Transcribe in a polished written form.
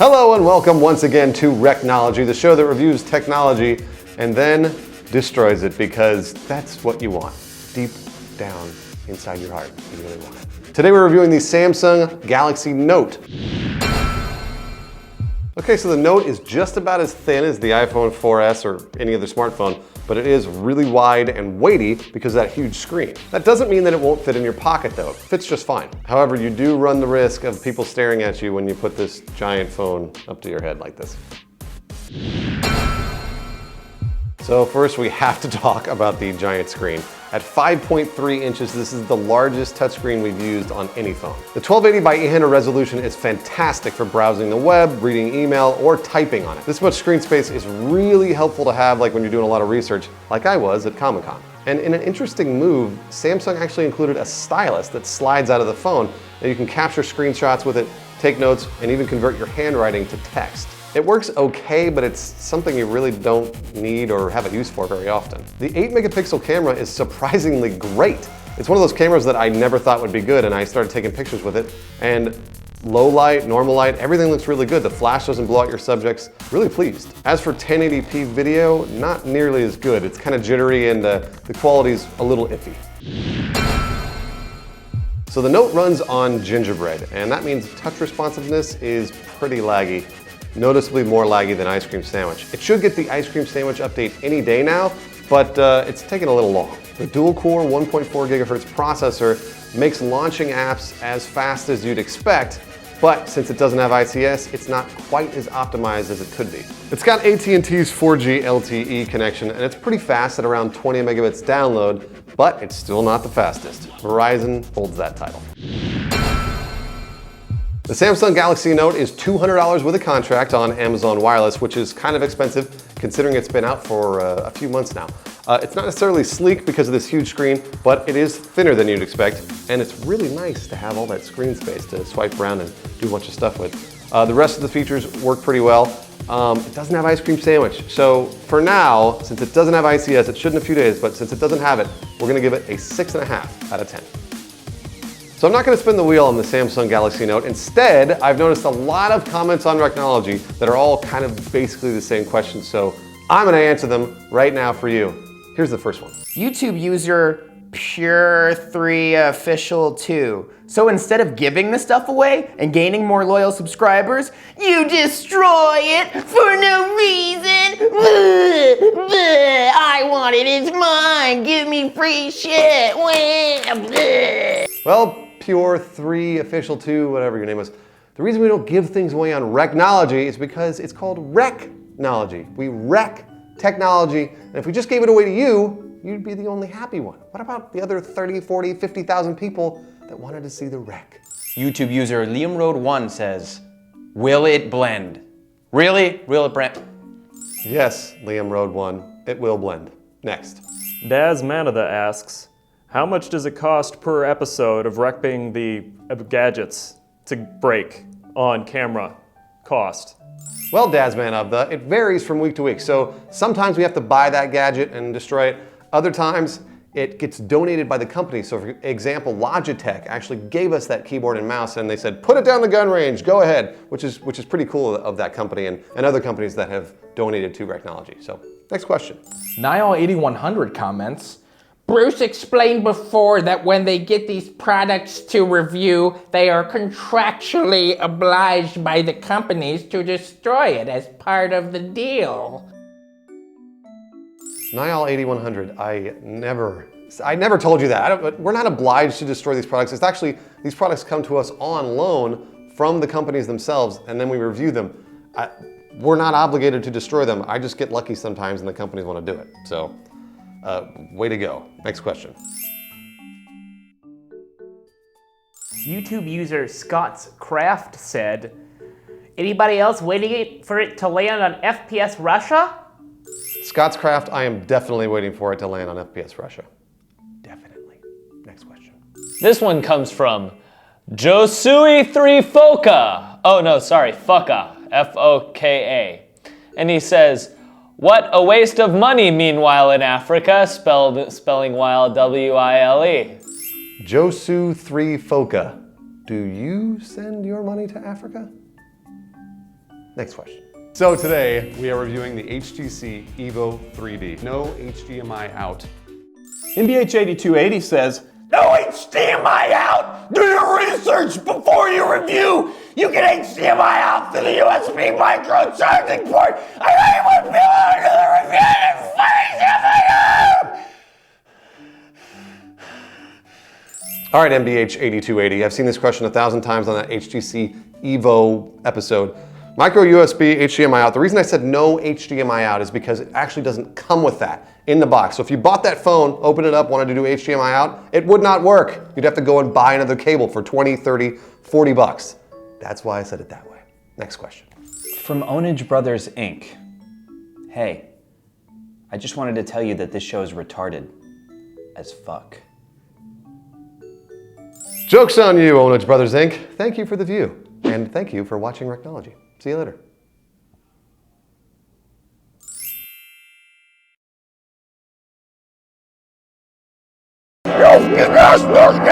Hello and welcome once again to Wrecknology, the show that reviews technology and then destroys it because that's what you want, deep down inside your heart. You really want it. Today we're reviewing the Samsung Galaxy Note. Okay, so the Note is just about as thin as the iPhone 4S or any other smartphone, but it is really wide and weighty because of that huge screen. That doesn't mean that it won't fit in your pocket though. It fits just fine. However, you do run the risk of people staring at you when you put this giant phone up to your head like this. So first we have to talk about the giant screen. At 5.3 inches, this is the largest touchscreen we've used on any phone. The 1280 by 800 resolution is fantastic for browsing the web, reading email, or typing on it. This much screen space is really helpful to have like when you're doing a lot of research, like I was at Comic-Con. And in an interesting move, Samsung actually included a stylus that slides out of the phone, and you can capture screenshots with it, take notes, and even convert your handwriting to text. It works okay, but it's something you really don't need or have a use for very often. The 8-megapixel camera is surprisingly great. It's one of those cameras that I never thought would be good, and I started taking pictures with it. And low light, normal light, everything looks really good. The flash doesn't blow out your subjects. Really pleased. As for 1080p video, not nearly as good. It's kind of jittery and the quality's a little iffy. So the Note runs on Gingerbread, and that means touch responsiveness is pretty laggy. Noticeably more laggy than Ice Cream Sandwich. It should get the Ice Cream Sandwich update any day now, but it's taking a little long. The dual-core 1.4 gigahertz processor makes launching apps as fast as you'd expect, but since it doesn't have ICS, it's not quite as optimized as it could be. It's got AT&T's 4G LTE connection, and it's pretty fast at around 20 megabits download, but it's still not the fastest. Verizon holds that title. The Samsung Galaxy Note is $200 with a contract on Amazon Wireless, which is kind of expensive considering it's been out for a few months now. It's not necessarily sleek because of this huge screen, but it is thinner than you'd expect, and it's really nice to have all that screen space to swipe around and do a bunch of stuff with. The rest of the features work pretty well. It doesn't have Ice Cream Sandwich, so for now, since it doesn't have ICS, it should in a few days, but since it doesn't have it, we're gonna give it a 6.5 out of 10. So I'm not going to spin the wheel on the Samsung Galaxy Note. Instead, I've noticed a lot of comments on Wrecknology that are all kind of basically the same questions, so I'm going to answer them right now for you. Here's the first one. YouTube user Pure3Official2. So instead of giving the stuff away and gaining more loyal subscribers, you destroy it for no reason. I want it, it's mine. Give me free shit. Well, Pure3Official2, whatever your name is. The reason we don't give things away on Wrecknology is because it's called Wrecknology. We wreck technology, and if we just gave it away to you, you'd be the only happy one. What about the other 30, 40, 50,000 people that wanted to see the wreck? YouTube user LiamRoad1 says, will it blend? Really? Will it blend? Yes, LiamRoad1, it will blend. Next. Daz Manada asks, how much does it cost per episode of wrecking the gadgets to break on camera cost? Well, Dazman of the, it varies from week to week. So sometimes we have to buy that gadget and destroy it. Other times it gets donated by the company. So for example, Logitech actually gave us that keyboard and mouse and they said, put it down the gun range, go ahead, which is pretty cool of that company and other companies that have donated to Wrecknology. So next question. Niall8100 comments, Bruce explained before that when they get these products to review, they are contractually obliged by the companies to destroy it as part of the deal. Niall8100, I never told you that. We're not obliged to destroy these products. It's actually, these products come to us on loan from the companies themselves and then we review them. We're not obligated to destroy them. I just get lucky sometimes and the companies want to do it. So. Way to go. Next question. YouTube user Scott's Craft said, anybody else waiting for it to land on FPS Russia? Scott's Craft, I am definitely waiting for it to land on FPS Russia. Definitely. Next question. This one comes from Josui3Foka. Oh no, sorry, Foka. F-O-K-A. And he says, what a waste of money, meanwhile, in Africa, spelling while W-I-L-E. Josu3Foka, do you send your money to Africa? Next question. So today we are reviewing the HTC Evo 3D. No HDMI out. MBH8280 says, no HDMI out! Do your research before you review! You can HDMI out through the USB micro charging port! I hate when people do the review and funny stuff. All right, MBH8280. I've seen this question 1,000 times on that HTC Evo episode. Micro USB, HDMI out. The reason I said no HDMI out is because it actually doesn't come with that in the box. So if you bought that phone, opened it up, wanted to do HDMI out, it would not work. You'd have to go and buy another cable for 20, 30, 40 bucks. That's why I said it that way. Next question. From Ownage Brothers Inc. Hey, I just wanted to tell you that this show is retarded as fuck. Joke's on you, Ownage Brothers Inc. Thank you for the view. And thank you for watching Wrecknology. See you later. Los que no, los que